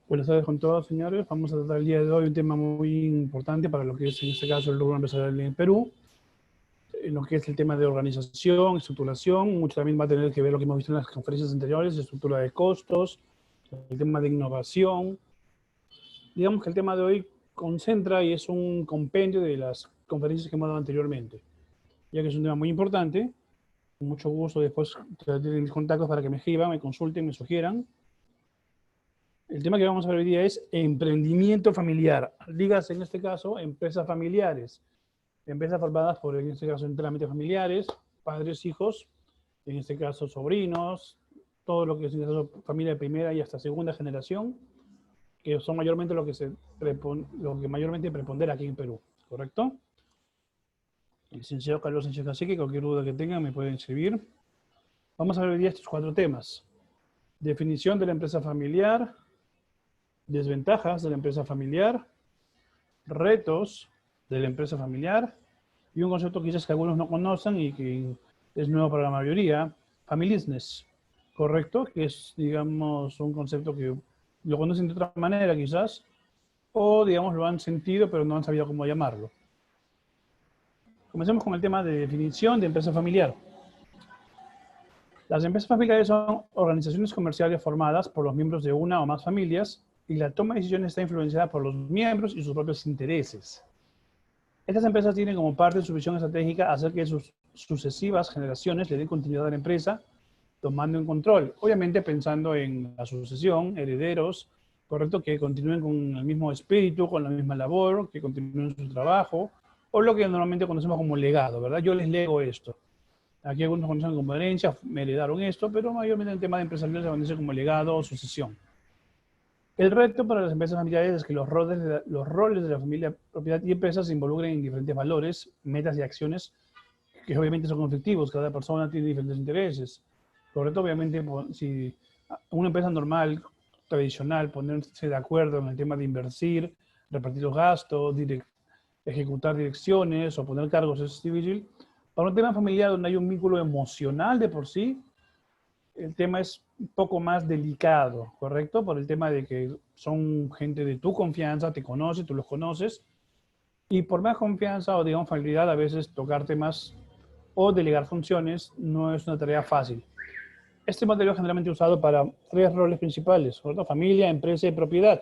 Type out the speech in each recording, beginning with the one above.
Buenas tardes con todos, señores. Vamos a tratar el día de hoy un tema muy importante para lo que es, en este caso, el rubro empresarial en Perú, en lo que es el tema de organización, estructuración. Mucho también va a tener que ver lo que hemos visto en las conferencias anteriores, estructura de costos, el tema de innovación. Digamos que el tema de hoy concentra y es un compendio de las conferencias que hemos dado anteriormente, ya que es un tema muy importante. Con mucho gusto después tienen mis contactos para que me escriban, me consulten, me sugieran. El tema que vamos a ver hoy día es emprendimiento familiar. Digas, en este caso, empresas familiares. Empresas formadas por, en este caso, enteramente familiares, padres, hijos, en este caso, sobrinos, todo lo que es, en este caso, familia de primera y hasta segunda generación, que son mayormente lo que mayormente prepondera aquí en Perú. ¿Correcto? El licenciado Carlos Sánchez Cacique, cualquier duda que tengan me pueden escribir. Vamos a ver hoy día estos 4 temas. Definición de la empresa familiar, desventajas de la empresa familiar, retos de la empresa familiar y un concepto quizás que algunos no conocen y que es nuevo para la mayoría, family business, ¿correcto? Que es, digamos, un concepto que lo conocen de otra manera quizás, o digamos lo han sentido pero no han sabido cómo llamarlo. Comencemos con el tema de definición de empresa familiar. Las empresas familiares son organizaciones comerciales formadas por los miembros de una o más familias y la toma de decisiones está influenciada por los miembros y sus propios intereses. Estas empresas tienen como parte de su visión estratégica hacer que sus sucesivas generaciones le den continuidad a la empresa, tomando en control, obviamente pensando en la sucesión, herederos, correcto, que continúen con el mismo espíritu, con la misma labor, que continúen su trabajo, o lo que normalmente conocemos como legado, ¿verdad? Yo les lego esto. Aquí algunos conocen como herencia, me heredaron esto, pero mayormente el tema de empresarial se conoce como legado o sucesión. El reto para las empresas familiares es que los roles de la familia, propiedad y empresa se involucren en diferentes valores, metas y acciones que obviamente son conflictivos. Cada persona tiene diferentes intereses. Correcto, obviamente, si una empresa normal, tradicional, ponerse de acuerdo en el tema de invertir, repartir los gastos, ejecutar direcciones o poner cargos es difícil. Para un tema familiar donde hay un vínculo emocional de por sí, el tema es un poco más delicado, ¿correcto? Por el tema de que son gente de tu confianza, te conoce, tú los conoces, y por más confianza o, digamos, familiaridad, a veces tocar temas o delegar funciones no es una tarea fácil. Este modelo es generalmente usado para 3 roles principales, ¿correcto? Familia, empresa y propiedad.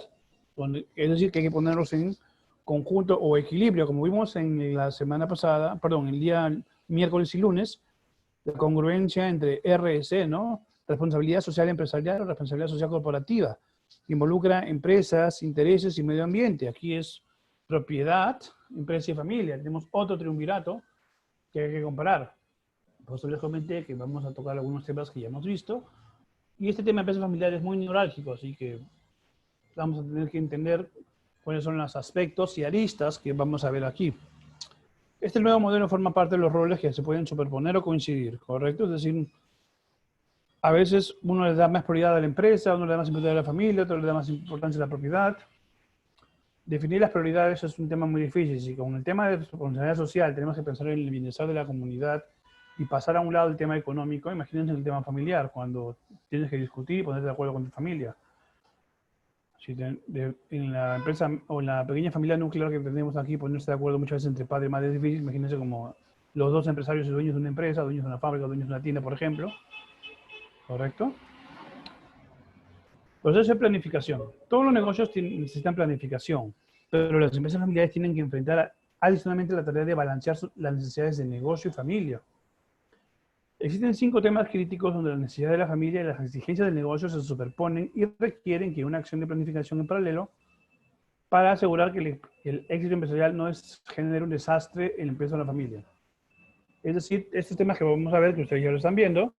Es decir, que hay que ponerlos en conjunto o equilibrio, como vimos en la semana pasada, perdón, el día miércoles y lunes, la congruencia entre RS, ¿no? Responsabilidad social empresarial o responsabilidad social corporativa. Involucra empresas, intereses y medio ambiente. Aquí es propiedad, empresa y familia. Tenemos otro triunvirato que hay que comparar. Por eso les comenté que vamos a tocar algunos temas que ya hemos visto. Y este tema de empresas familiares es muy neurálgico, así que vamos a tener que entender cuáles son los aspectos y aristas que vamos a ver aquí. Este nuevo modelo forma parte de los roles que se pueden superponer o coincidir, ¿correcto? Es decir, a veces uno le da más prioridad a la empresa, uno le da más importancia a la familia, otro le da más importancia a la propiedad. Definir las prioridades es un tema muy difícil. Si con el tema de responsabilidad social tenemos que pensar en el bienestar de la comunidad y pasar a un lado el tema económico, imagínense el tema familiar, cuando tienes que discutir y ponerte de acuerdo con tu familia. Si en la empresa o en la pequeña familia nuclear que tenemos aquí, ponerse de acuerdo muchas veces entre padre y madre es difícil. Imagínense como los dos empresarios y dueños de una empresa, dueños de una fábrica, dueños de una tienda, por ejemplo. ¿Correcto? Proceso de planificación. Todos los negocios necesitan planificación, pero las empresas familiares tienen que enfrentar adicionalmente la tarea de balancear las necesidades de negocio y familia. Existen 5 temas críticos donde las necesidades de la familia y las exigencias del negocio se superponen y requieren que una acción de planificación en paralelo para asegurar que el éxito empresarial no genere un desastre en la empresa o la familia. Es decir, estos temas que vamos a ver, que ustedes ya lo están viendo,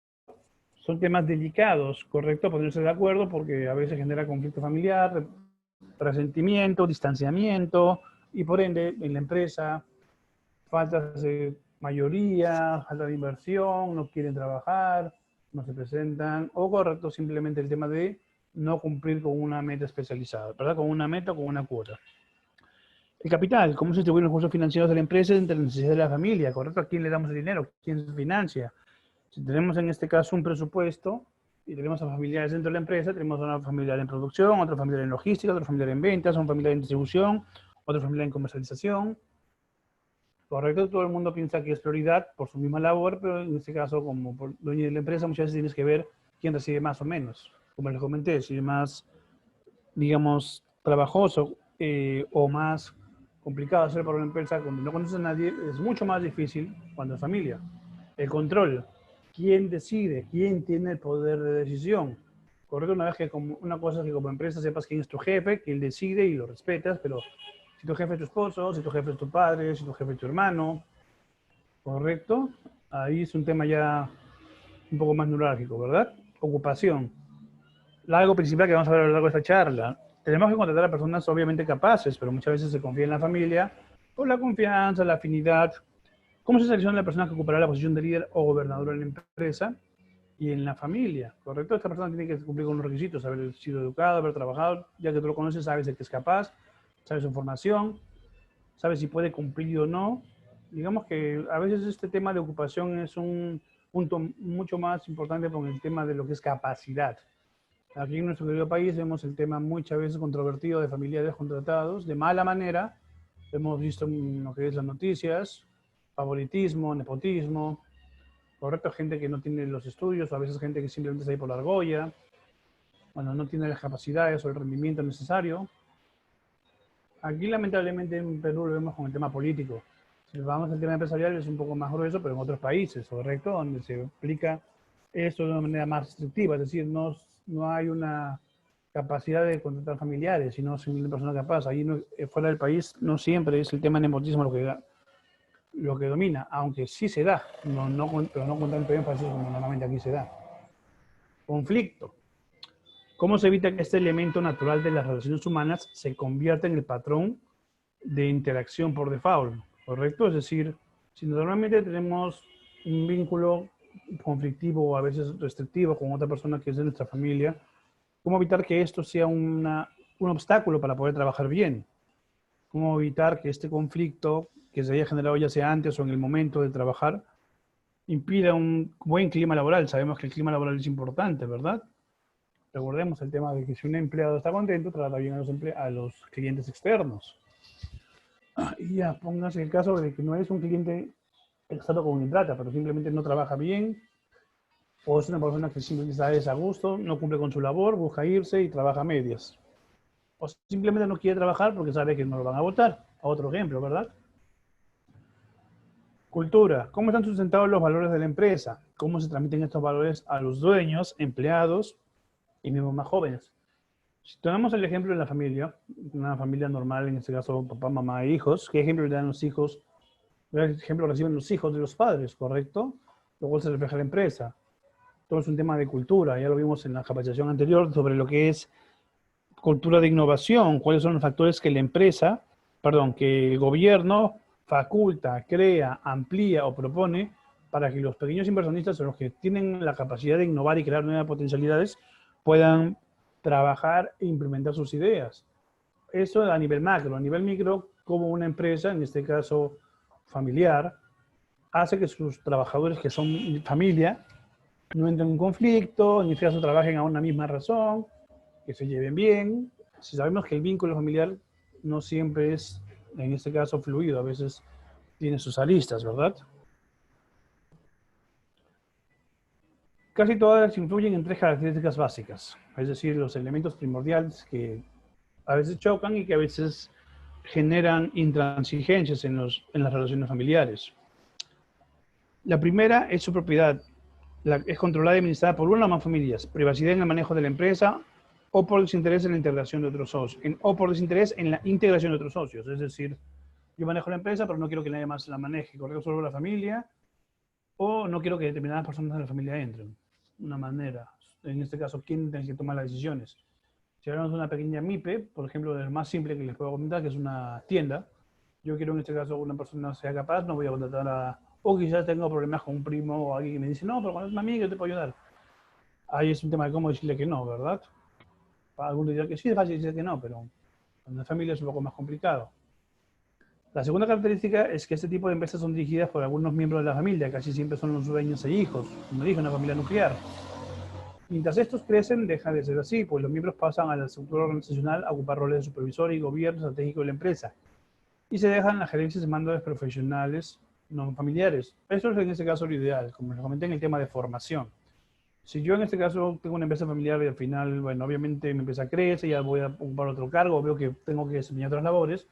son temas delicados, ¿correcto? Ponerse de acuerdo porque a veces genera conflicto familiar, resentimiento, distanciamiento y por ende en la empresa falta de mayoría, falta de inversión, no quieren trabajar, no se presentan o correcto simplemente el tema de no cumplir con una meta especializada, ¿verdad? Con una meta o con una cuota. El capital, cómo se distribuyen los recursos financieros de la empresa entre las necesidades de la familia, ¿correcto? ¿A quién le damos el dinero? ¿Quién se financia? Si tenemos en este caso un presupuesto, Y tenemos a familiares dentro de la empresa, tenemos a una familiar en producción, otra familiar en logística, otra familiar en ventas, una familiar en distribución, otra familiar en comercialización. Correcto, todo el mundo piensa que es prioridad por su misma labor, pero en este caso, como por dueño de la empresa, muchas veces tienes que ver quién recibe más o menos. Como les comenté, si es más, digamos, trabajoso o más complicado hacer para una empresa cuando no conoces a nadie, es mucho más difícil cuando es familia. El control, quién decide, quién tiene el poder de decisión. Correcto, una vez que una cosa es que como empresa sepas quién es tu jefe, quién decide y lo respetas, pero si tu jefe es tu esposo, si tu jefe es tu padre, si tu jefe es tu hermano, correcto, ahí es un tema ya un poco más neurálgico, ¿verdad? Ocupación. Algo principal que vamos a ver a lo largo de esta charla. Tenemos que contratar a personas obviamente capaces, pero muchas veces se confía en la familia por la confianza, la afinidad. ¿Cómo se selecciona la persona que ocupará la posición de líder o gobernador en la empresa y en la familia? ¿Correcto? Esta persona tiene que cumplir con los requisitos, haber sido educado, haber trabajado, ya que tú lo conoces, sabes de que es capaz, sabes su formación, sabes si puede cumplir o no. Digamos que a veces este tema de ocupación es un punto mucho más importante con el tema de lo que es capacidad. Aquí en nuestro querido país vemos el tema muchas veces controvertido de familiares contratados de mala manera. Hemos visto en lo que es las noticias, favoritismo, nepotismo, correcto, gente que no tiene los estudios, o a veces gente que simplemente está ahí por la argolla, bueno, no tiene las capacidades o el rendimiento necesario. Aquí lamentablemente en Perú lo vemos con el tema político. Si vamos al tema empresarial es un poco más grueso, pero en otros países, correcto, donde se aplica esto de una manera más restrictiva, es decir, no hay una capacidad de contratar familiares, sino simplemente persona capaz. Ahí no, fuera del país no siempre es el tema de nepotismo lo que domina, aunque sí se da, pero no con tanto énfasis como normalmente aquí se da. Conflicto. ¿Cómo se evita que este elemento natural de las relaciones humanas se convierta en el patrón de interacción por default? ¿Correcto? Es decir, si normalmente tenemos un vínculo conflictivo o a veces restrictivo con otra persona que es de nuestra familia, ¿cómo evitar que esto sea un obstáculo para poder trabajar bien? ¿Cómo evitar que este conflicto que se haya generado ya sea antes o en el momento de trabajar impida un buen clima laboral? Sabemos que el clima laboral es importante, ¿verdad? Recordemos el tema de que si un empleado está contento, trata bien a los clientes externos. Y ya, póngase el caso de que no es un cliente externo con quien trata, pero simplemente no trabaja bien, o es una persona que simplemente está desagusto, no cumple con su labor, busca irse y trabaja a medias. O simplemente no quiere trabajar porque sabe que no lo van a votar. Otro ejemplo, ¿verdad? Cultura. ¿Cómo están sustentados los valores de la empresa? ¿Cómo se transmiten estos valores a los dueños, empleados y mismos más jóvenes? Si tomamos el ejemplo de la familia, una familia normal, en este caso papá, mamá e hijos, ¿qué ejemplo le dan los hijos? ¿Qué ejemplo reciben los hijos de los padres, correcto? Luego se refleja en la empresa. Todo es un tema de cultura, ya lo vimos en la capacitación anterior sobre lo que es cultura de innovación, cuáles son los factores que la empresa, perdón, que el gobierno faculta, crea, amplía o propone para que los pequeños inversionistas o los que tienen la capacidad de innovar y crear nuevas potencialidades puedan trabajar e implementar sus ideas. Eso a nivel macro. A nivel micro, como una empresa, en este caso familiar, hace que sus trabajadores que son familia no entren en conflicto, en este caso trabajen a una misma razón, que se lleven bien. Si sabemos que el vínculo familiar no siempre es, en este caso, fluido, a veces tiene sus aristas, ¿verdad? Casi todas influyen en tres características básicas, es decir, los elementos primordiales que a veces chocan y que a veces generan intransigencias en las relaciones familiares. La primera es su propiedad, es controlada y administrada por una o más familias, privacidad en el manejo de la empresa o por desinterés en la integración de otros socios, o por desinterés en la integración de otros socios, es decir, yo manejo la empresa, pero no quiero que nadie más la maneje, correcto, solo la familia, o no quiero que determinadas personas de la familia entren. Una manera, en este caso, ¿quién tiene que tomar las decisiones? Si hablamos de una pequeña MIPE, por ejemplo, del más simple que les puedo comentar, que es una tienda, yo quiero en este caso que una persona sea capaz, no voy a contratar a... O quizás tengo problemas con un primo o alguien que me dice, no, pero cuando es una amiga yo te puedo ayudar. Ahí es un tema de cómo decirle que no, ¿verdad? Algunos dirán que sí, es fácil decir que no, pero en la familia es un poco más complicado. La segunda característica es que este tipo de empresas son dirigidas por algunos miembros de la familia, casi siempre son los dueños e hijos, como dije, una familia nuclear. Mientras estos crecen, deja de ser así, pues los miembros pasan a la estructura organizacional a ocupar roles de supervisor y gobierno estratégico de la empresa. Y se dejan las gerencias de mando de profesionales no familiares. Eso es en este caso lo ideal, como les comenté en el tema de formación. Si yo en este caso tengo una empresa familiar y al final, bueno, obviamente mi empresa crece, ya voy a ocupar otro cargo, veo que tengo que desempeñar otras labores,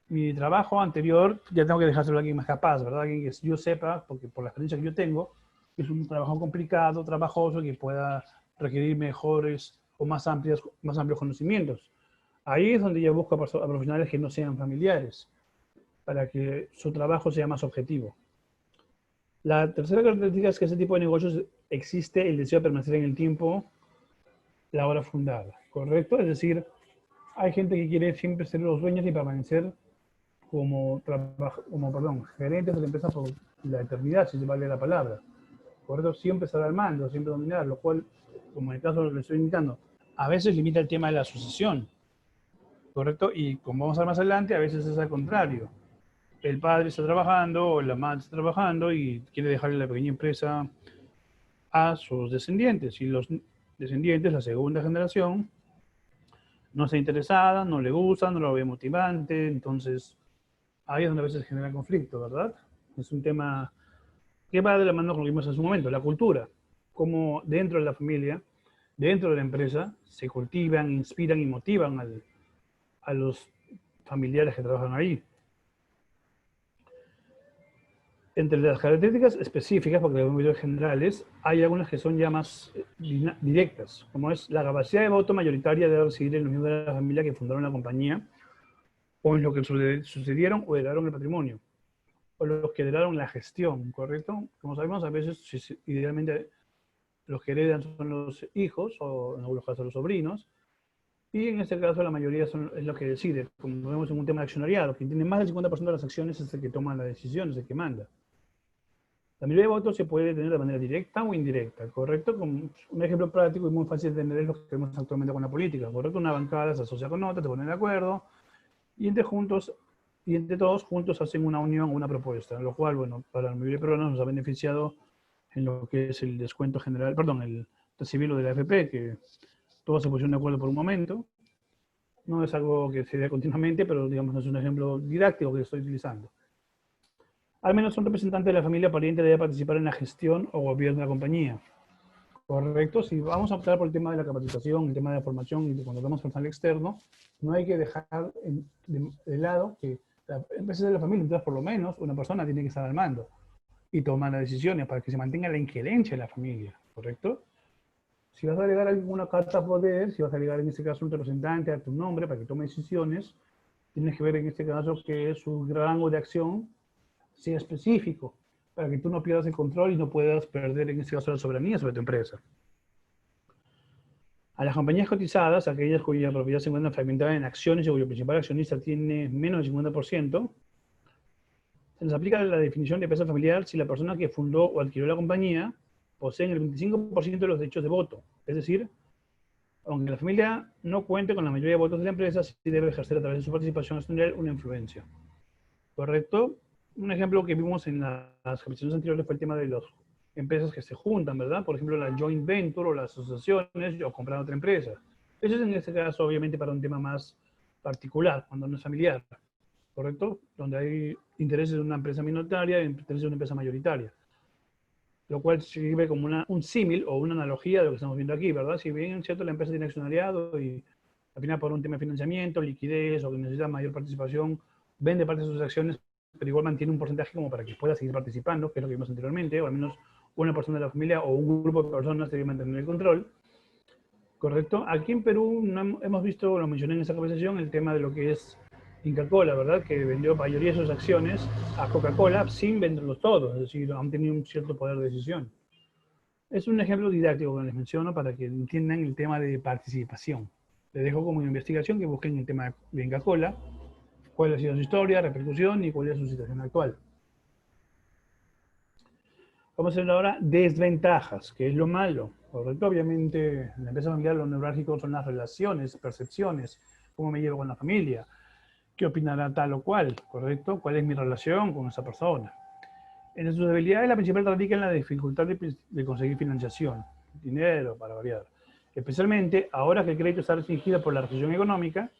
mi trabajo anterior ya tengo que dejárselo a alguien más capaz, ¿verdad? Alguien que yo sepa, porque por la experiencia que yo tengo, es un trabajo complicado, trabajoso, que pueda requerir mejores o más amplios conocimientos. Ahí es donde yo busco a profesionales que no sean familiares, para que su trabajo sea más objetivo. La tercera característica es que ese tipo de negocios existe el deseo de permanecer en el tiempo, la hora fundada, ¿correcto? Es decir, hay gente que quiere siempre ser los dueños y permanecer como gerentes de la empresa por la eternidad, si se vale la palabra. ¿Correcto? Siempre estar al mando, siempre dominar, lo cual, como en el caso de lo que estoy indicando, a veces limita el tema de la sucesión, ¿correcto? Y como vamos a ver más adelante, a veces es al contrario. El padre está trabajando o la madre está trabajando y quiere dejarle la pequeña empresa a sus descendientes. Y los descendientes, la segunda generación, no está interesada, no le gusta, no lo ve motivante, entonces ahí es donde a veces genera conflicto, ¿verdad? Es un tema que va de la mano con lo que vimos en su momento, la cultura, cómo dentro de la familia, dentro de la empresa, se cultivan, inspiran y motivan a los familiares que trabajan ahí. Entre las características específicas, porque las medidas generales, hay algunas que son ya más directas, como es la capacidad de voto mayoritaria de residir en los miembros de la familia que fundaron la compañía, o en lo que sucedieron o heredaron el patrimonio, o los que heredaron la gestión, ¿correcto? Como sabemos, a veces, idealmente, los que heredan son los hijos, o en algunos casos los sobrinos, y en este caso la mayoría es lo que decide. Como vemos en un tema de accionariado, quien tiene más del 50% de las acciones es el que toma la decisión, es el que manda. La mayoría de votos se puede tener de manera directa o indirecta, ¿correcto? Como un ejemplo práctico y muy fácil de entender es lo que vemos actualmente con la política, ¿correcto? Una bancada se asocia con otra, se ponen de acuerdo, y entre todos juntos hacen una unión o una propuesta, lo cual, bueno, para la mayoría de peruanos nos ha beneficiado en lo que es el descuento general, perdón, el recibirlo de la AFP, que todos se pusieron de acuerdo por un momento. No es algo que se dé continuamente, pero digamos es un ejemplo didáctico que estoy utilizando. Al menos un representante de la familia pariente debe participar en la gestión o gobierno de la compañía. Correcto, si vamos a optar por el tema de la capacitación, el tema de la formación y cuando damos personal externo, no hay que dejar de lado que la empresa es de la familia, entonces por lo menos una persona tiene que estar al mando y tomar las decisiones para que se mantenga la injerencia de la familia, ¿correcto? Si vas a agregar alguna carta a poder, si vas a agregar en este caso un representante a tu nombre para que tome decisiones, tienes que ver en este caso que su rango de acción sea específico, para que tú no pierdas el control y no puedas perder en este caso la soberanía sobre tu empresa. A las compañías cotizadas, aquellas cuya propiedad se encuentra fragmentada en acciones y cuyo principal accionista tiene menos del 50%, se les aplica la definición de empresa familiar si la persona que fundó o adquirió la compañía posee el 25% de los derechos de voto. Es decir, aunque la familia no cuente con la mayoría de votos de la empresa, sí debe ejercer a través de su participación accionarial una influencia. ¿Correcto? Un ejemplo que vimos en las capacitaciones anteriores fue el tema de las empresas que se juntan, ¿verdad? Por ejemplo, la joint venture o las asociaciones o comprar otra empresa. Eso es en este caso, obviamente, para un tema más particular, cuando no es familiar, ¿correcto? Donde hay intereses de una empresa minoritaria y intereses de una empresa mayoritaria. Lo cual sirve como un símil o una analogía de lo que estamos viendo aquí, ¿verdad? Si bien, cierto, la empresa tiene accionariado y al final por un tema de financiamiento, liquidez o que necesita mayor participación, vende parte de sus acciones, pero igual mantiene un porcentaje como para que pueda seguir participando, que es lo que vimos anteriormente, o al menos una persona de la familia o un grupo de personas debe mantener el control. ¿Correcto? Aquí en Perú no hemos visto, lo mencioné en esta conversación, el tema de lo que es Inca Kola, ¿verdad? Que vendió mayoría de sus acciones a Coca-Cola sin venderlos todos, es decir, han tenido un cierto poder de decisión. Es un ejemplo didáctico que les menciono para que entiendan el tema de participación. Les dejo como investigación que busquen el tema de Inca Kola, cuál ha sido su historia, repercusión y cuál es su situación actual. Vamos a ver ahora desventajas, que es lo malo. Correcto, obviamente en la empresa familiar lo neurálgico son las relaciones, percepciones, cómo me llevo con la familia, qué opinará tal o cual, correcto, cuál es mi relación con esa persona. En sus debilidades la principal radica en la dificultad de conseguir financiación. dinero, para variar. Especialmente ahora que el crédito está restringido por la recesión económica,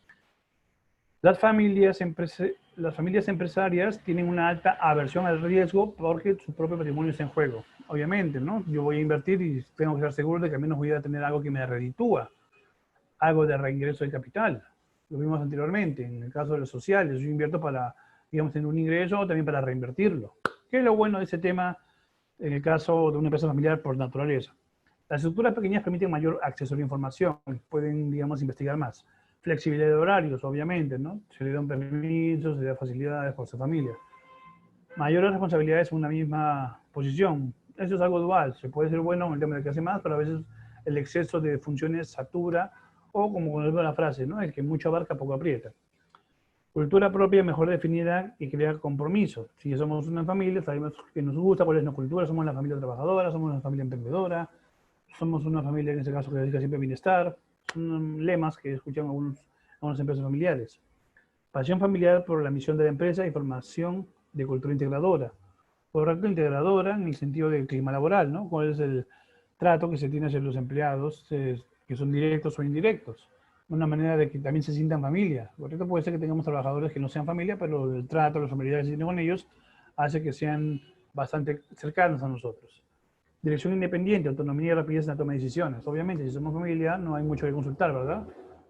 las familias empresarias tienen una alta aversión al riesgo porque su propio patrimonio está en juego. Obviamente, ¿no? Yo voy a invertir y tengo que estar seguro de que al menos voy a tener algo que me reditúa, algo de reingreso de capital. Lo vimos anteriormente, en el caso de los sociales, yo invierto para, digamos, tener un ingreso o también para reinvertirlo. ¿Qué es lo bueno de ese tema en el caso de una empresa familiar por naturaleza? Las estructuras pequeñas permiten mayor acceso a la información, pueden, digamos, investigar más. Flexibilidad de horarios, obviamente, ¿no? Se le dan permisos, se le da facilidades por su familia. Mayores responsabilidades en una misma posición. Eso es algo dual. Se puede ser bueno en el tema de que hace más, pero a veces el exceso de funciones satura, o como con la frase, ¿no? El que mucho abarca, poco aprieta. Cultura propia mejor definida y crea compromiso. Si somos una familia, sabemos que nos gusta cuál es nuestra cultura, somos la familia trabajadora, somos una familia emprendedora, somos una familia en este caso que dedica siempre al bienestar. Son lemas que escuchan algunas empresas familiares. Pasión familiar por la misión de la empresa y formación de cultura integradora. Correcto, integradora en el sentido del clima laboral, ¿no? ¿Cuál es el trato que se tiene hacia los empleados, que son directos o indirectos? Una manera de que también se sientan familia. Correcto, puede ser que tengamos trabajadores que no sean familia, pero el trato, las familiaridades que se tienen con ellos, hace que sean bastante cercanos a nosotros. Dirección independiente, autonomía y rapidez en la toma de decisiones. Obviamente, si somos familia, no hay mucho que consultar, ¿verdad?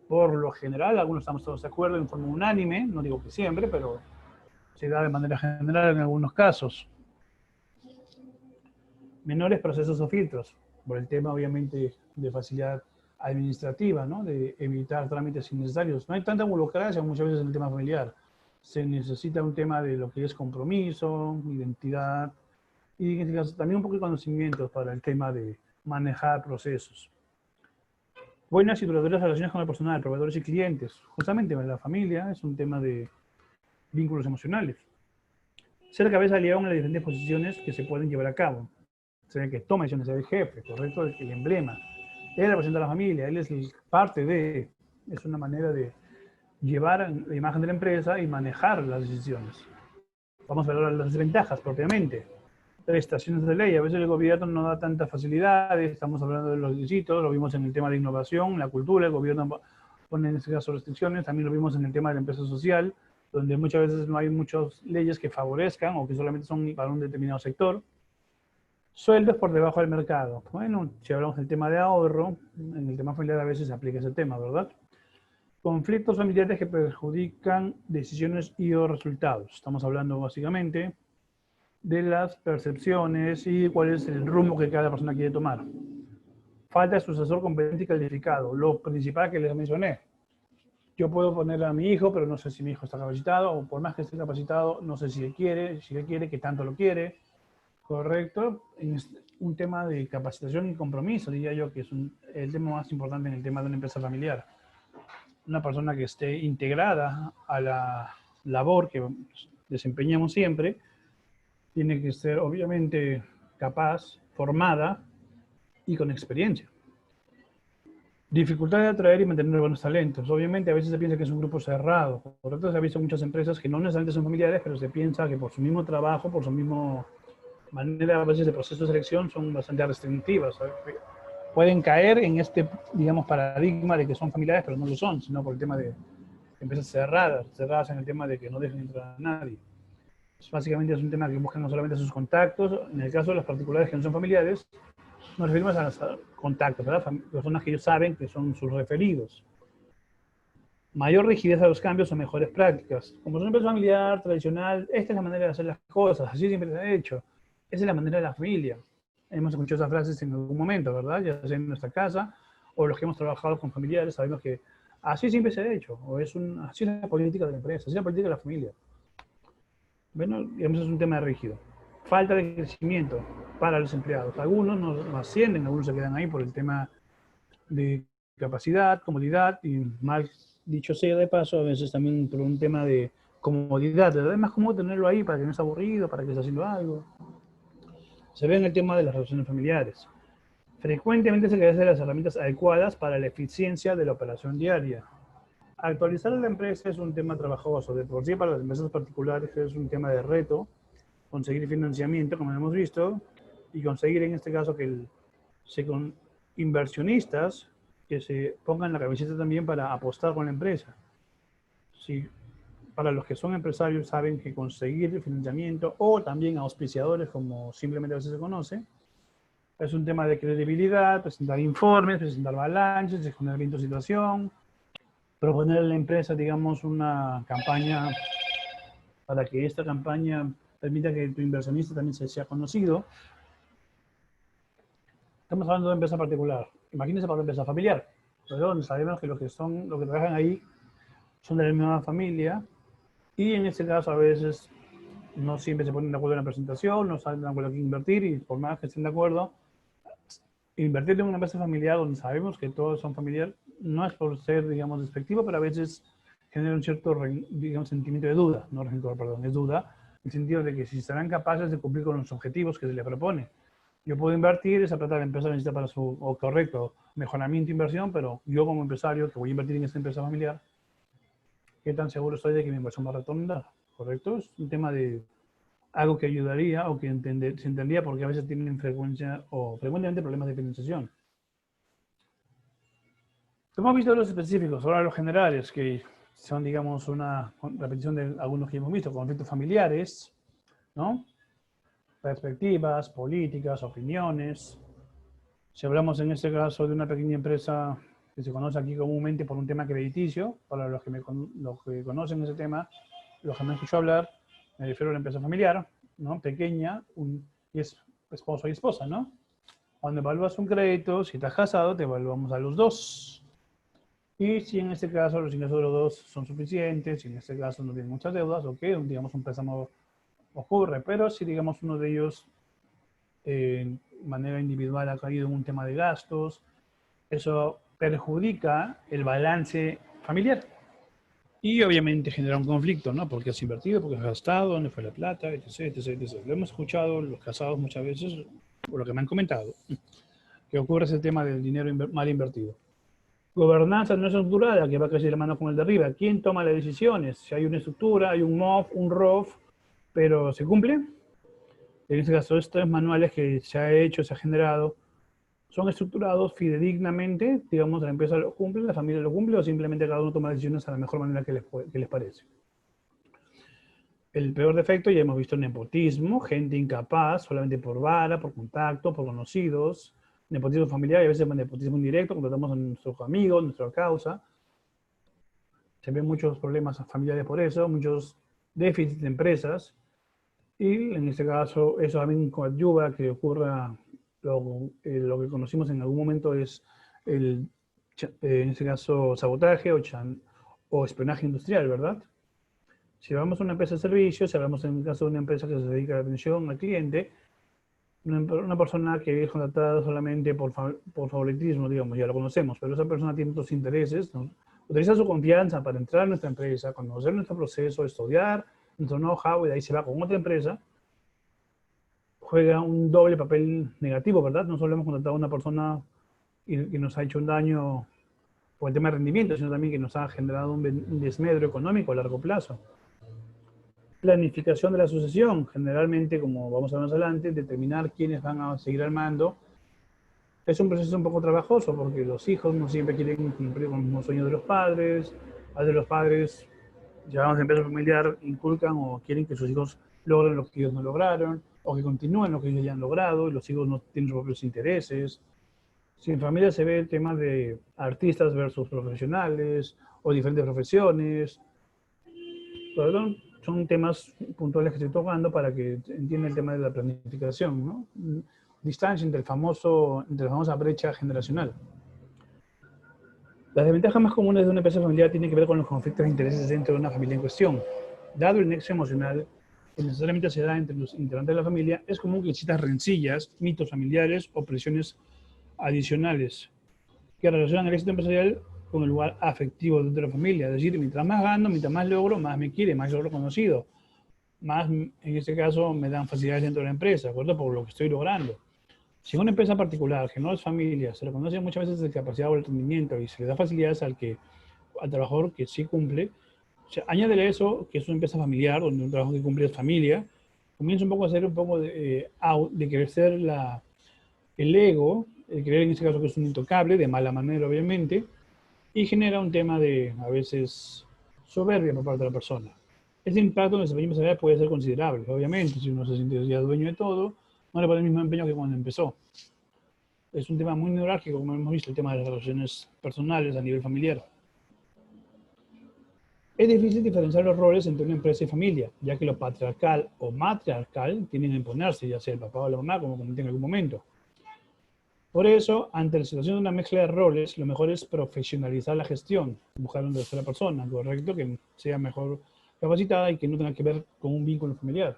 Por lo general, algunos estamos todos de acuerdo en forma unánime, no digo que siempre, pero se da de manera general en algunos casos. Menores procesos o filtros, por el tema, obviamente, de facilidad administrativa, ¿no? De evitar trámites innecesarios. No hay tanta burocracia muchas veces en el tema familiar. Se necesita un tema de lo que es compromiso, identidad, y en este caso también un poco de conocimientos para el tema de manejar procesos. Buenas y duraderas relaciones con el personal, proveedores y clientes. Justamente la familia es un tema de vínculos emocionales. Ser cabeza de león en las diferentes posiciones que se pueden llevar a cabo. Sea el que toma decisiones, sea el jefe, correcto, el emblema. Él representa a la familia, él es parte de, es una manera de llevar la imagen de la empresa y manejar las decisiones. Vamos a ver las desventajas propiamente. Prestaciones de ley, a veces el gobierno no da tantas facilidades, estamos hablando de los requisitos, lo vimos en el tema de innovación, la cultura, el gobierno pone en este caso restricciones, también lo vimos en el tema de la empresa social, donde muchas veces no hay muchas leyes que favorezcan o que solamente son para un determinado sector. Sueldos por debajo del mercado. Bueno, si hablamos del tema de ahorro, en el tema familiar a veces se aplica ese tema, ¿verdad? Conflictos familiares que perjudican decisiones y o resultados. Estamos hablando básicamente de las percepciones y cuál es el rumbo que cada persona quiere tomar. Falta de sucesor competente y calificado. Lo principal que les mencioné. Yo puedo poner a mi hijo, pero no sé si mi hijo está capacitado, o por más que esté capacitado, no sé si él quiere, qué tanto lo quiere. Correcto. Un tema de capacitación y compromiso, diría yo, que es el tema más importante en el tema de una empresa familiar. Una persona que esté integrada a la labor que desempeñamos siempre, tiene que ser obviamente capaz, formada y con experiencia. Dificultad de atraer y mantener buenos talentos. Obviamente a veces se piensa que es un grupo cerrado. Por otro, se ha visto muchas empresas que no necesariamente son familiares, pero se piensa que por su mismo trabajo, por su mismo manera a veces de proceso de selección, son bastante restrictivas. Pueden caer en este, digamos, paradigma de que son familiares, pero no lo son, sino por el tema de empresas cerradas en el tema de que no dejan entrar a nadie. Básicamente es un tema que buscan no solamente sus contactos, en el caso de los particulares que no son familiares, nos referimos a los contactos, ¿verdad? Personas que ellos saben que son sus referidos. Mayor rigidez a los cambios o mejores prácticas. Como es una empresa familiar, tradicional, esta es la manera de hacer las cosas, así siempre se ha hecho. Esa es la manera de la familia. Hemos escuchado esas frases en algún momento, ¿verdad? Ya sea en nuestra casa o los que hemos trabajado con familiares, sabemos que así siempre se ha hecho, o así es la política de la empresa, así es la política de la familia. Bueno, digamos, es un tema rígido. Falta de crecimiento para los empleados. Algunos no ascienden, algunos se quedan ahí por el tema de capacidad, comodidad, y mal dicho sea de paso, a veces también por un tema de comodidad. Es más cómodo tenerlo ahí para que no esté aburrido, para que esté haciendo algo. Se ve en el tema de las relaciones familiares. Frecuentemente se carecen de las herramientas adecuadas para la eficiencia de la operación diaria. Actualizar la empresa es un tema trabajoso. De por sí, para las empresas particulares es un tema de reto. Conseguir financiamiento, como hemos visto, y conseguir en este caso que se inversionistas que se pongan la camiseta también para apostar con la empresa. Sí, para los que son empresarios saben que conseguir financiamiento o también auspiciadores, como simplemente a veces se conoce, es un tema de credibilidad, presentar informes, presentar balances, exponer bien tu situación, proponer a la empresa, digamos, una campaña para que esta campaña permita que tu inversionista también se sea conocido. Estamos hablando de empresa particular. Imagínense para una empresa familiar, donde sabemos que los que trabajan ahí son de la misma familia y en este caso a veces no siempre se ponen de acuerdo en la presentación, no saben de acuerdo en qué invertir y por más que estén de acuerdo, invertir en una empresa familiar donde sabemos que todos son familiares no es por ser, digamos, despectivo, pero a veces genera un cierto, digamos, sentimiento de duda, no rencor, perdón, es duda, en el sentido de que si serán capaces de cumplir con los objetivos que se les propone. Yo puedo invertir, esa plata la empresa necesita para su, o correcto, mejoramiento de inversión, pero yo como empresario que voy a invertir en esta empresa familiar, ¿qué tan seguro estoy de que mi inversión va a retornar? ¿Correcto? Es un tema de algo que ayudaría o que se entendía porque a veces tienen frecuentemente problemas de financiación. Hemos visto los específicos, ahora los generales, que son, digamos, una repetición de algunos que hemos visto, conflictos familiares, ¿no? Perspectivas, políticas, opiniones. Si hablamos en este caso de una pequeña empresa que se conoce aquí comúnmente por un tema crediticio, para los que conocen ese tema, los que me han escuchado hablar, me refiero a una empresa familiar, ¿no? Pequeña, y es esposo y esposa, ¿no? Cuando evalúas un crédito, si estás casado, te evaluamos a los dos. Y si en este caso los ingresos de los dos son suficientes, si en este caso no tienen muchas deudas, ok, digamos un préstamo ocurre, pero si digamos uno de ellos de manera individual ha caído en un tema de gastos, eso perjudica el balance familiar. Y obviamente genera un conflicto, ¿no? Porque has invertido, porque has gastado, dónde fue la plata, etc, etc, etc. Lo hemos escuchado los casados muchas veces, por lo que me han comentado, que ocurre ese tema del dinero mal invertido. Gobernanza no estructurada, que va a caer la mano con el de arriba. ¿Quién toma las decisiones? Si hay una estructura, hay un MOF, un ROF, pero ¿se cumple? En este caso, estos manuales que se ha hecho, se ha generado, ¿son estructurados fidedignamente? Digamos, la empresa lo cumple, la familia lo cumple, o simplemente cada uno toma decisiones a la mejor manera que les parece. El peor defecto, ya hemos visto nepotismo, gente incapaz, solamente por vara, por contacto, por conocidos, nepotismo familiar y a veces nepotismo indirecto, contratamos a nuestros amigos, nuestra causa. Se ven muchos problemas familiares por eso, muchos déficits de empresas, y en este caso eso también coadyuva a que ocurra lo que conocimos en algún momento es en este caso sabotaje o espionaje industrial, ¿verdad? Si hablamos de una empresa de servicios, si hablamos en el caso de una empresa que se dedica a la atención al cliente, una persona que es contratada solamente por favoritismo, digamos, ya lo conocemos, pero esa persona tiene otros intereses, ¿no? Utiliza su confianza para entrar a nuestra empresa, conocer nuestro proceso, estudiar nuestro know-how y de ahí se va con otra empresa, juega un doble papel negativo, ¿verdad? No solo hemos contratado a una persona que nos ha hecho un daño por el tema de rendimiento, sino también que nos ha generado un desmedro económico a largo plazo. Planificación de la sucesión, generalmente, como vamos a ver más adelante, determinar quiénes van a seguir al mando. Es un proceso un poco trabajoso porque los hijos no siempre quieren cumplir con los sueños de los padres, a veces los padres, llamamos de empresa familiar, inculcan o quieren que sus hijos logren lo que ellos no lograron, o que continúen lo que ellos ya han logrado, y los hijos no tienen sus propios intereses. Si en familia se ve el tema de artistas versus profesionales, o diferentes profesiones, perdón, son temas puntuales que estoy tocando para que entienda el tema de la planificación, ¿no? Distancia entre la famosa brecha generacional. Las desventajas más comunes de una empresa familiar tienen que ver con los conflictos de intereses dentro de una familia en cuestión. Dado el nexo emocional que necesariamente se da entre los integrantes de la familia, es común que existan rencillas, mitos familiares o presiones adicionales que relacionan el éxito empresarial con el lugar afectivo dentro de la familia. Es decir, mientras más gano, mientras más logro, más me quiere, más logro conocido. Más, en este caso, me dan facilidades dentro de la empresa, ¿de acuerdo? Por lo que estoy logrando. Si en una empresa particular, que no es familia, se le conoce muchas veces de capacidad o el rendimiento y se le da facilidades al trabajador que sí cumple, o sea, añádele eso, que es una empresa familiar, donde un trabajo que cumple es familia, comienza un poco a hacer un poco de crecer el ego creer en este caso que es un intocable, de mala manera obviamente, y genera un tema de, a veces, soberbia por parte de la persona. Ese impacto en el desempeño empresarial puede ser considerable, obviamente, si uno se siente ya dueño de todo, no le pone el mismo empeño que cuando empezó. Es un tema muy neurálgico, como hemos visto, el tema de las relaciones personales a nivel familiar. Es difícil diferenciar los roles entre una empresa y familia, ya que lo patriarcal o matriarcal tienden a imponerse, ya sea el papá o la mamá, como comenté en algún momento. Por eso, ante la situación de una mezcla de roles, lo mejor es profesionalizar la gestión, buscar una tercera persona, correcto, que sea mejor capacitada y que no tenga que ver con un vínculo familiar.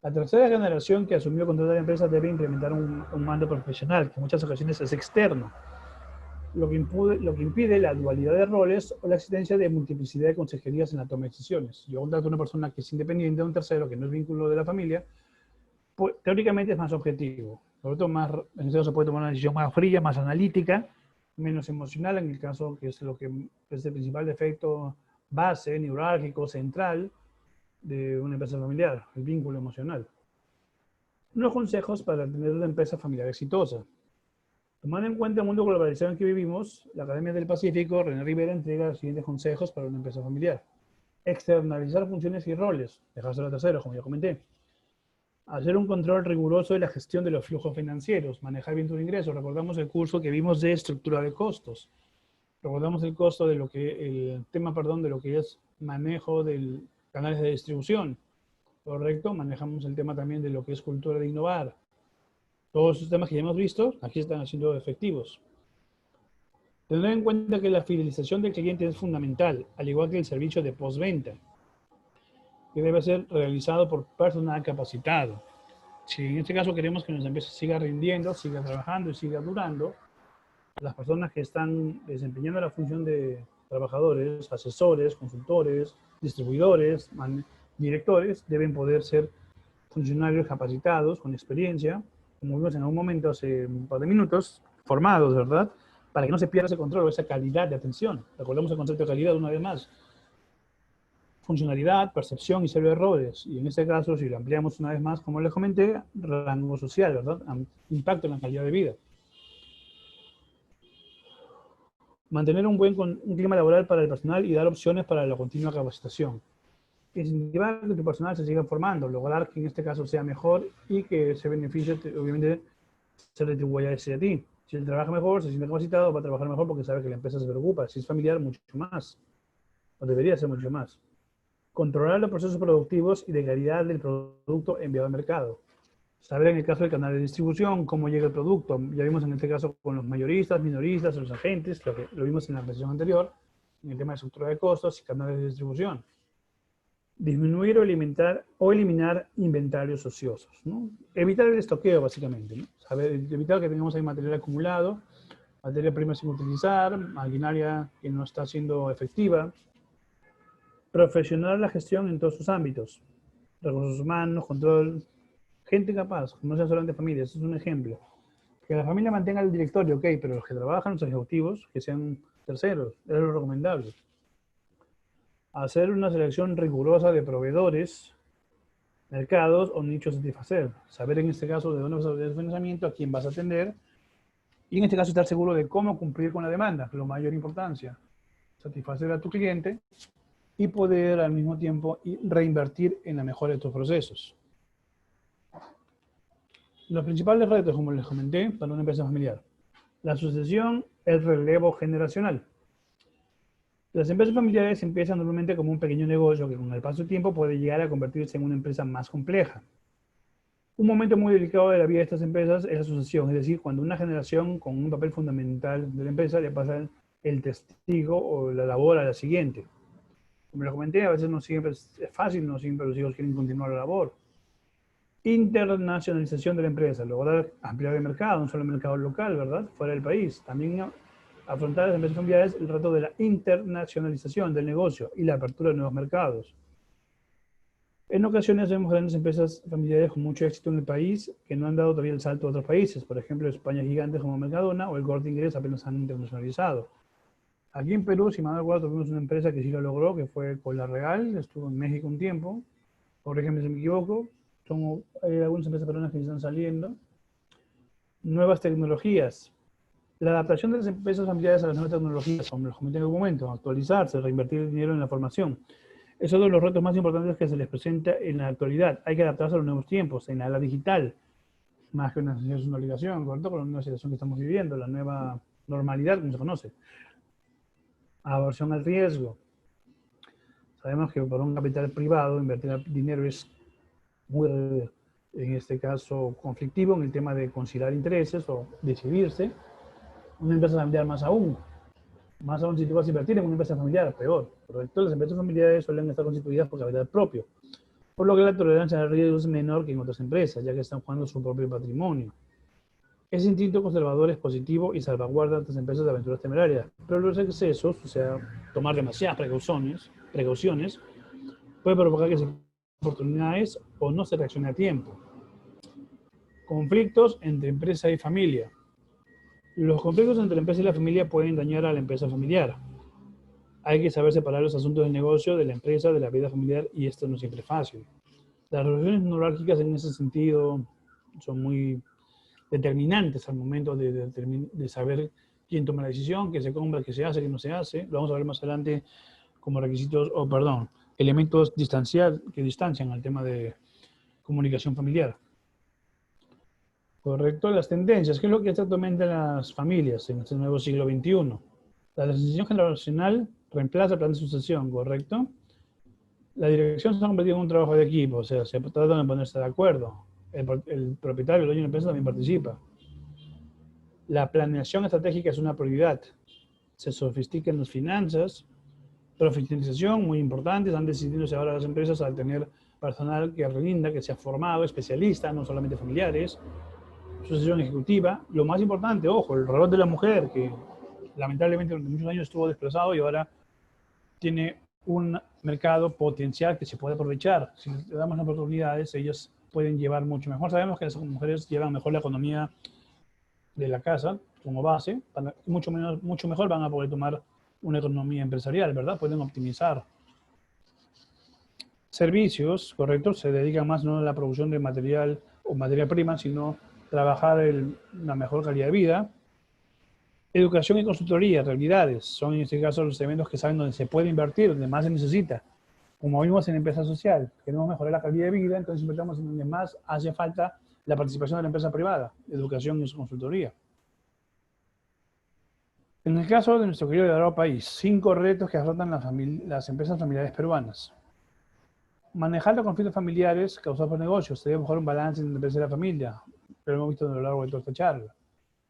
La tercera generación que asumió control de la empresa debe implementar un mando profesional, que en muchas ocasiones es externo, lo que impide la dualidad de roles o la existencia de multiplicidad de consejerías en la toma de decisiones. Yo contrato a una persona que es independiente de un tercero, que no es vínculo de la familia, pues, teóricamente es más objetivo. Sobre todo, más, en este caso, se puede tomar una decisión más fría, más analítica, menos emocional, en el caso que es lo que es el principal defecto base, neurálgico, central de una empresa familiar, el vínculo emocional. Unos consejos para tener una empresa familiar exitosa. Tomando en cuenta el mundo globalizado en que vivimos, la Academia del Pacífico, René Rivera, entrega los siguientes consejos para una empresa familiar. Externalizar funciones y roles, dejárselo a terceros, como ya comenté. Hacer un control riguroso de la gestión de los flujos financieros, manejar bien tus ingresos. Recordamos el curso que vimos de estructura de costos. Recordamos el costo de lo que, el tema, perdón, de lo que es manejo de canales de distribución. Correcto, manejamos el tema también de lo que es cultura de innovar. Todos esos temas que ya hemos visto, aquí están siendo efectivos. Tener en cuenta que la fidelización del cliente es fundamental, al igual que el servicio de postventa, que debe ser realizado por personal capacitado. Si en este caso queremos que nuestra empresa siga rindiendo, siga trabajando y siga durando, las personas que están desempeñando la función de trabajadores, asesores, consultores, distribuidores, directores, deben poder ser funcionarios capacitados, con experiencia, como vimos en algún momento hace un par de minutos, formados, ¿verdad? Para que no se pierda ese control o esa calidad de atención. Recordemos el concepto de calidad una vez más. Funcionalidad, percepción y cero errores. Y en este caso, si lo ampliamos una vez más, como les comenté, rango social, ¿verdad? Impacto en la calidad de vida. Mantener un clima laboral para el personal y dar opciones para la continua capacitación. Incentivar que tu personal se siga formando, lograr que en este caso sea mejor y que ese beneficio, obviamente, se retribuya hacia ti. Si él trabaja mejor, se siente capacitado, va a trabajar mejor porque sabe que la empresa se preocupa. Si es familiar, mucho más. O debería ser mucho más. Controlar los procesos productivos y de calidad del producto enviado al mercado. Saber en el caso del canal de distribución cómo llega el producto. Ya vimos en este caso con los mayoristas, minoristas, los agentes, lo vimos en la sesión anterior, en el tema de estructura de costos y canales de distribución. Disminuir o eliminar inventarios ociosos, ¿no? Evitar el estoqueo, básicamente, ¿no? Evitar que tengamos ahí material acumulado, materia prima sin utilizar, maquinaria que no está siendo efectiva. Profesionalizar la gestión en todos sus ámbitos. Recursos humanos, control, gente capaz, no sea solamente familia, ese es un ejemplo. Que la familia mantenga el directorio, ok, pero los que trabajan, los ejecutivos, que sean terceros, es lo recomendable. Hacer una selección rigurosa de proveedores, mercados o nichos a satisfacer. Saber en este caso de dónde vas a obtener financiamiento, a quién vas a atender, y en este caso estar seguro de cómo cumplir con la demanda, lo mayor importancia. Satisfacer a tu cliente y poder al mismo tiempo reinvertir en la mejora de tus procesos. Los principales retos, como les comenté, para una empresa familiar. La sucesión, el relevo generacional. Las empresas familiares empiezan normalmente como un pequeño negocio que con el paso del tiempo puede llegar a convertirse en una empresa más compleja. Un momento muy delicado de la vida de estas empresas es la sucesión, es decir, cuando una generación con un papel fundamental de la empresa le pasa el testigo o la labor a la siguiente. Como les comenté, a veces no siempre es fácil, no siempre los hijos quieren continuar la labor. Internacionalización de la empresa, lograr ampliar el mercado, no solo el mercado local, ¿verdad? Fuera del país. También afrontar las empresas familiares el reto de la internacionalización del negocio y la apertura de nuevos mercados. En ocasiones vemos grandes empresas familiares con mucho éxito en el país que no han dado todavía el salto a otros países. Por ejemplo, España gigantes como Mercadona o el Corte Inglés apenas han internacionalizado. Aquí en Perú, si mal no recuerdo, tuvimos una empresa que sí lo logró, que fue Cola Real, estuvo en México un tiempo. Por ejemplo, si me equivoco, son algunas empresas peruanas que están saliendo. Nuevas tecnologías. La adaptación de las empresas familiares a las nuevas tecnologías, como les comenté en algún momento, actualizarse, reinvertir el dinero en la formación. Es uno de los retos más importantes que se les presenta en la actualidad. Hay que adaptarse a los nuevos tiempos, en la era digital, más que una necesidad, es una obligación, ¿correcto? Con la nueva situación que estamos viviendo, la nueva normalidad, como se conoce. Aversión al riesgo. Sabemos que por un capital privado invertir dinero es muy, en este caso, conflictivo en el tema de conciliar intereses o decidirse. Una empresa familiar más aún si tú vas a invertir en una empresa familiar, peor. Correcto, las empresas familiares suelen estar constituidas por capital propio, por lo que la tolerancia al riesgo es menor que en otras empresas, ya que están jugando su propio patrimonio. Ese instinto conservador es positivo y salvaguarda a estas empresas de aventuras temerarias, pero los excesos, o sea, tomar demasiadas precauciones puede provocar que se oportunidades o no se reaccione a tiempo. Conflictos entre empresa y familia. Los conflictos entre la empresa y la familia pueden dañar a la empresa familiar. Hay que saber separar los asuntos del negocio, de la empresa, de la vida familiar, y esto no siempre es fácil. Las relaciones neurálgicas en ese sentido son muy determinantes al momento de saber quién toma la decisión, qué se compra, qué se hace, qué no se hace. Lo vamos a ver más adelante como requisitos, elementos que distancian al tema de comunicación familiar. Correcto, las tendencias. ¿Qué es lo que está actualmente en las familias en este nuevo siglo XXI? La transición generacional reemplaza el plan de sucesión, ¿correcto? La dirección se ha convertido en un trabajo de equipo, o sea, se trata de ponerse de acuerdo. El propietario, el dueño de la empresa también participa. La planeación estratégica es una prioridad. Se sofistican las finanzas. Profesionalización, muy importante. Están decidiéndose ahora las empresas al tener personal que rinda, que sea formado, especialista, no solamente familiares. Sucesión ejecutiva. Lo más importante, ojo, el rol de la mujer, que lamentablemente durante muchos años estuvo desplazado y ahora tiene un mercado potencial que se puede aprovechar. Si le damos las oportunidades, ellas pueden llevar mucho mejor. Sabemos que las mujeres llevan mejor la economía de la casa como base, mucho mejor van a poder tomar una economía empresarial, ¿verdad? Pueden optimizar. Servicios, correcto, se dedican más no a la producción de material o materia prima, sino trabajar una mejor calidad de vida. Educación y consultoría, realidades, son en este caso los elementos que saben donde se puede invertir, donde más se necesita. Como vimos en la empresa social, queremos mejorar la calidad de vida, entonces invertimos en donde más hace falta la participación de la empresa privada, educación y consultoría. En el caso de nuestro querido y adorado país, 5 retos que afrontan las empresas familiares peruanas. Manejar los conflictos familiares causados por negocios. Se debe buscar un balance entre la empresa y la familia, pero lo hemos visto a lo largo de toda esta charla.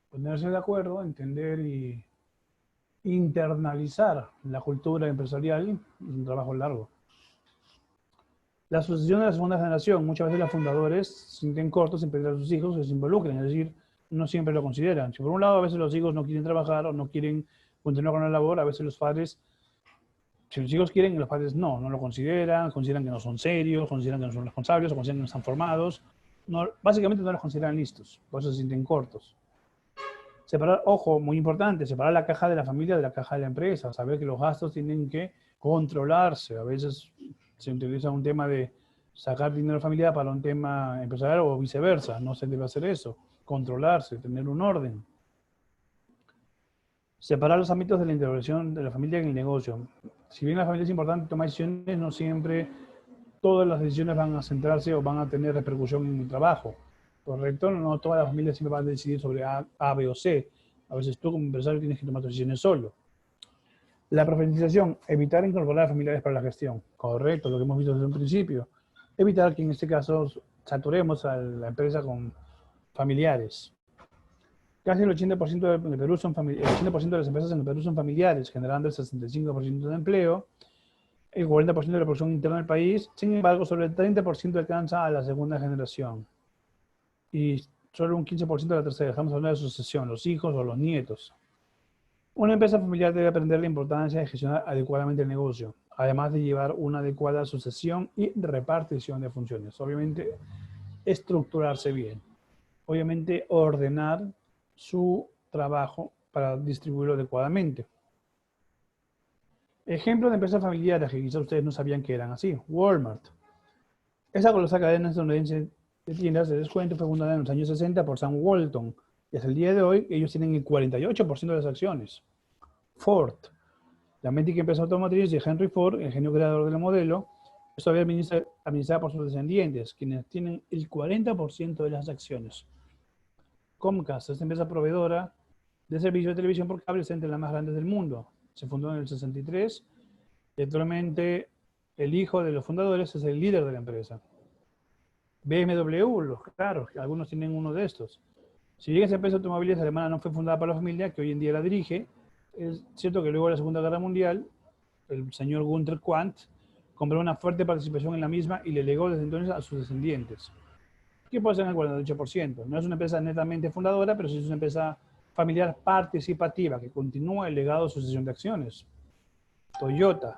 Ponerse de acuerdo, entender y internalizar la cultura empresarial es un trabajo largo. La sucesión de la segunda generación. Muchas veces los fundadores se sienten cortos en pedir a sus hijos que se involucren, es decir, no siempre lo consideran. Si por un lado a veces los hijos no quieren trabajar o no quieren continuar con la labor, a veces los padres, si los hijos quieren, los padres no lo consideran que no son serios, consideran que no son responsables o consideran que no están formados. No, básicamente no los consideran listos, por eso se sienten cortos. Separar, ojo, muy importante, separar la caja de la familia de la caja de la empresa, saber que los gastos tienen que controlarse. A veces se utiliza un tema de sacar dinero familiar para un tema empresarial o viceversa, no se debe hacer eso. Controlarse, tener un orden. Separar los ámbitos de la intervención de la familia en el negocio. Si bien la familia es importante tomar decisiones, no siempre todas las decisiones van a centrarse o van a tener repercusión en el trabajo. ¿Correcto? No todas las familias siempre van a decidir sobre A, B o C. A veces tú como empresario tienes que tomar tus decisiones solo. La profesionalización, evitar incorporar a familiares para la gestión. Correcto, lo que hemos visto desde un principio. Evitar que en este caso saturemos a la empresa con familiares. Casi el 80% de Perú el 80% de las empresas en el Perú son familiares, generando el 65% de empleo, el 40% de la producción interna del país. Sin embargo, sobre el 30% alcanza a la segunda generación. Y solo un 15% de la tercera. Estamos hablando de sucesión, los hijos o los nietos. Una empresa familiar debe aprender la importancia de gestionar adecuadamente el negocio, además de llevar una adecuada sucesión y repartición de funciones. Obviamente, estructurarse bien. Obviamente, ordenar su trabajo para distribuirlo adecuadamente. Ejemplo de empresas familiares que quizás ustedes no sabían que eran así. Walmart. Esa colosal cadena estadounidense de tiendas de descuento fue fundada en los años 60 por Sam Walton Y hasta el día de hoy, ellos tienen el 48% de las acciones. Ford, la mítica empresa automotriz de Henry Ford, el genio creador del modelo, es todavía administrada por sus descendientes, quienes tienen el 40% de las acciones. Comcast, esta empresa proveedora de servicios de televisión por cable, es entre las más grandes del mundo. Se fundó en el 63 y actualmente el hijo de los fundadores es el líder de la empresa. BMW, los carros, algunos tienen uno de estos. Si bien esa empresa de automóviles alemana no fue fundada por la familia, que hoy en día la dirige, es cierto que luego de la Segunda Guerra Mundial, el señor Günther Quandt compró una fuerte participación en la misma y le legó desde entonces a sus descendientes, que puede ser el 48%. No es una empresa netamente fundadora, pero sí es una empresa familiar participativa que continúa el legado de sucesión de acciones. Toyota.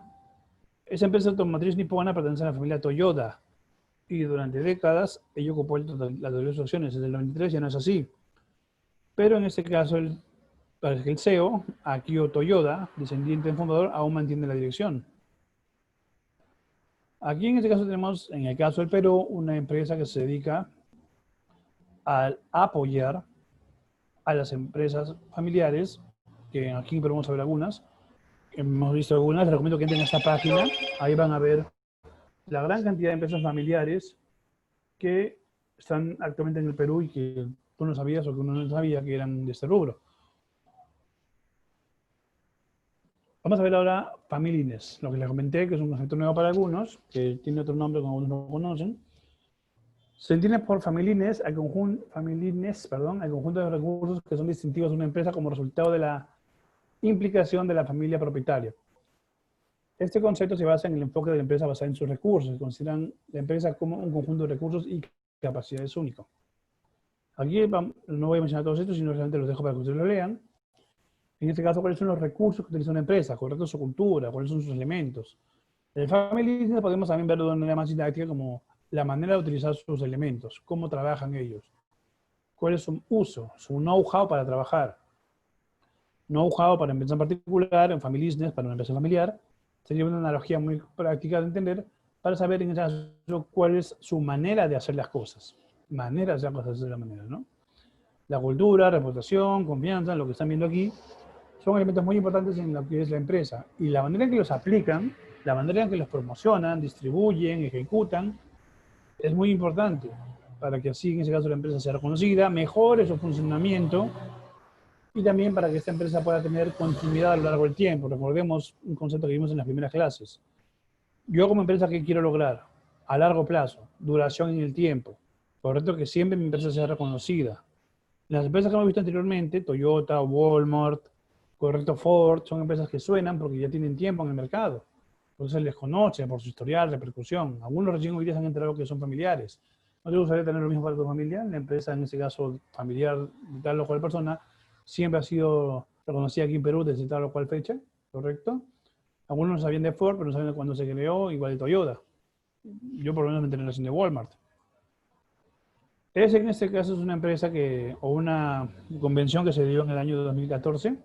Esa empresa automotriz nipona pertenece a la familia Toyota y durante décadas ella ocupó la totalidad de sus acciones. Desde el 93 ya no es así. Pero en este caso, parece que el CEO, Akio Toyoda, descendiente del fundador, aún mantiene la dirección. Aquí en este caso tenemos, en el caso del Perú, una empresa que se dedica a apoyar a las empresas familiares, que aquí vamos a ver algunas. Hemos visto algunas, les recomiendo que entren a esta página. Ahí van a ver la gran cantidad de empresas familiares que están actualmente en el Perú y que tú no sabías o que uno no sabía que eran de este rubro. Vamos a ver ahora Familines, lo que les comenté, que es un concepto nuevo para algunos, que tiene otro nombre como algunos no conocen. Se entiende por Familines al conjunto de recursos que son distintivos de una empresa como resultado de la implicación de la familia propietaria. Este concepto se basa en el enfoque de la empresa basada en sus recursos. Se consideran la empresa como un conjunto de recursos y capacidades único. Aquí no voy a mencionar todos estos, sino realmente los dejo para que ustedes lo lean. En este caso, ¿cuáles son los recursos que utiliza una empresa? ¿Correcto? Su cultura, ¿cuáles son sus elementos? En el Family Business podemos también verlo de una manera más didáctica como la manera de utilizar sus elementos, cómo trabajan ellos, cuál es su uso, su know-how para trabajar. Know-how para empresa en particular, en Family Business, para una empresa familiar, sería una analogía muy práctica de entender para saber en este caso cuál es su manera de hacer las cosas. Manera de hacer las cosas de la manera, ¿no? La cultura, reputación, confianza, lo que están viendo aquí, son elementos muy importantes en lo que es la empresa. Y la manera en que los aplican, la manera en que los promocionan, distribuyen, ejecutan, es muy importante para que así, en ese caso, la empresa sea reconocida, mejore su funcionamiento y también para que esta empresa pueda tener continuidad a lo largo del tiempo. Recordemos un concepto que vimos en las primeras clases. Yo como empresa, ¿qué quiero lograr? A largo plazo, duración en el tiempo. Correcto, que siempre mi empresa sea reconocida. Las empresas que hemos visto anteriormente, Toyota, Walmart, correcto, Ford, son empresas que suenan porque ya tienen tiempo en el mercado. Entonces se les conoce por su historial, repercusión. Algunos recién hoy día se han enterado que son familiares. ¿No te gustaría tener lo mismo para tu familia? La empresa, en este caso familiar de tal o cual persona, siempre ha sido reconocida aquí en Perú desde tal o cual fecha, ¿correcto? Algunos no sabían de Ford, pero no sabían de cuándo se creó, igual de Toyota. Yo por lo menos me enteré recién de Walmart. En este caso es una empresa o una convención que se dio en el año 2014,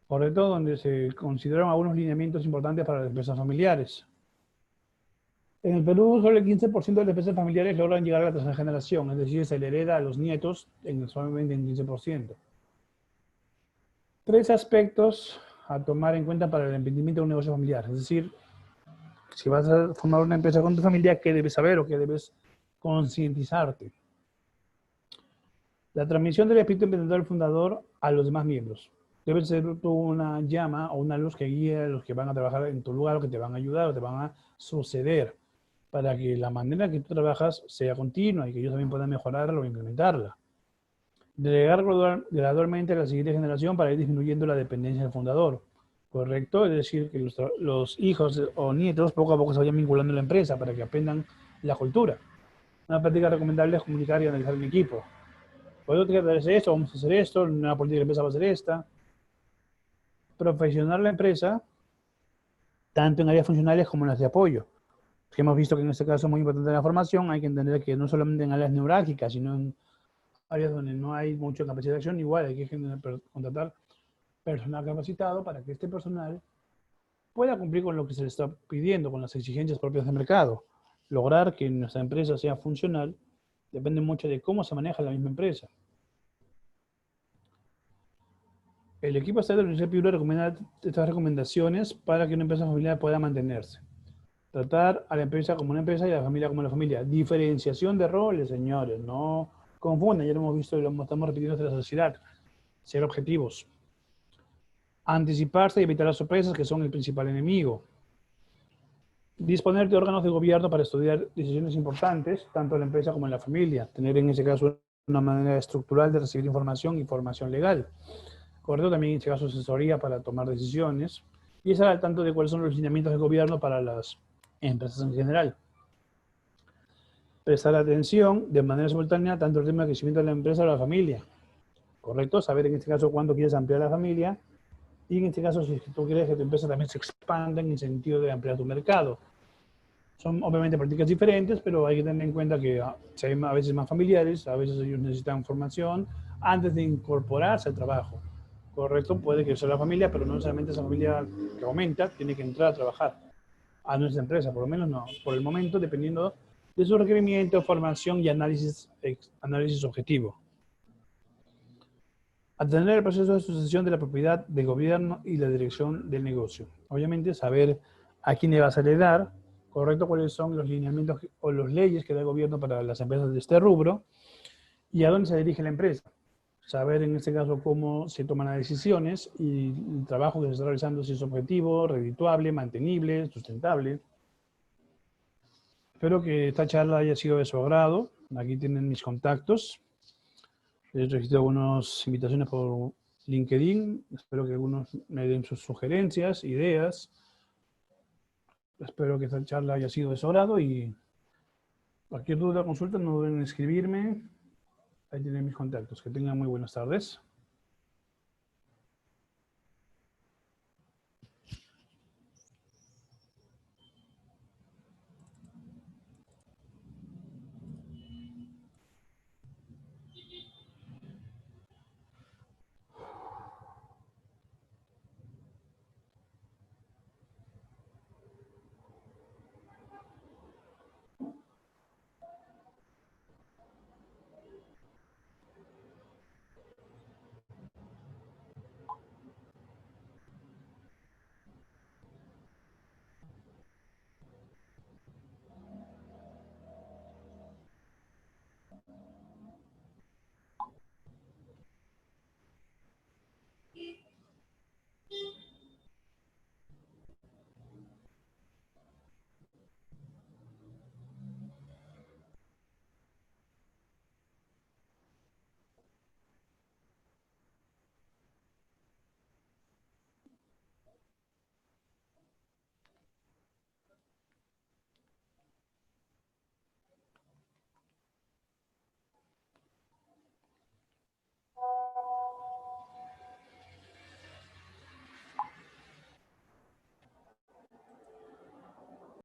correcto, donde se consideraron algunos lineamientos importantes para las empresas familiares. En el Perú, solo el 15% de las empresas familiares logran llegar a la tercera generación, es decir, se le hereda a los nietos solamente en 15%. Tres aspectos a tomar en cuenta para el emprendimiento de un negocio familiar, es decir, si vas a formar una empresa con tu familia, ¿qué debes saber o qué debes concientizarte? La transmisión del espíritu emprendedor del fundador a los demás miembros. Debe ser una llama o una luz que guíe a los que van a trabajar en tu lugar o que te van a ayudar o te van a suceder para que la manera que tú trabajas sea continua y que ellos también puedan mejorarla o implementarla. Delegar gradualmente a la siguiente generación para ir disminuyendo la dependencia del fundador. ¿Correcto? Es decir, que los hijos o nietos poco a poco se vayan vinculando a la empresa para que aprendan la cultura. Una práctica recomendable es comunicar y analizar en equipo. Podemos hacer esto, vamos a hacer esto, una política de empresa va a ser esta. Profesionar la empresa, tanto en áreas funcionales como en las de apoyo. Que hemos visto que en este caso es muy importante la formación, hay que entender que no solamente en áreas neurálgicas, sino en áreas donde no hay mucha capacidad de acción, igual hay que contratar personal capacitado para que este personal pueda cumplir con lo que se le está pidiendo, con las exigencias propias del mercado. Lograr que nuestra empresa sea funcional depende mucho de cómo se maneja la misma empresa. El equipo estatal de la Universidad de Piura recomienda estas recomendaciones para que una empresa familiar pueda mantenerse. Tratar a la empresa como una empresa y a la familia como una familia. Diferenciación de roles, señores. No confundan, ya lo hemos visto y lo estamos repitiendo desde la sociedad. Ser objetivos. Anticiparse y evitar las sorpresas, que son el principal enemigo. Disponer de órganos de gobierno para estudiar decisiones importantes, tanto en la empresa como en la familia. Tener en ese caso una manera estructural de recibir información y formación legal. Correcto, también en este caso asesoría para tomar decisiones. Y estar al tanto de cuáles son los lineamientos del gobierno para las empresas en general. Prestar atención de manera simultánea tanto al tema de crecimiento de la empresa o la familia. Correcto, saber en este caso cuánto quieres ampliar la familia. Y en este caso, si tú quieres que tu empresa también se expanda en el sentido de ampliar tu mercado. Son obviamente prácticas diferentes, pero hay que tener en cuenta que si hay a veces más familiares, a veces ellos necesitan formación antes de incorporarse al trabajo. Correcto, puede que sea la familia, pero no necesariamente esa familia que aumenta tiene que entrar a trabajar a nuestra empresa, por lo menos no, por el momento, dependiendo de su requerimiento, formación y análisis objetivo. Atender el proceso de sucesión de la propiedad del gobierno y la dirección del negocio. Obviamente, saber a quién le vas a heredar, correcto, cuáles son los lineamientos o las leyes que da el gobierno para las empresas de este rubro y a dónde se dirige la empresa. Saber en este caso cómo se toman las decisiones y el trabajo que se está realizando, si es objetivo, redituable, mantenible, sustentable. Espero que esta charla haya sido de su agrado. Aquí tienen mis contactos. He recibido algunas invitaciones por LinkedIn. Espero que algunos me den sus sugerencias, ideas. Espero que esta charla haya sido de su agrado y cualquier duda o consulta no duden en escribirme. Ahí tienen mis contactos. Que tengan muy buenas tardes.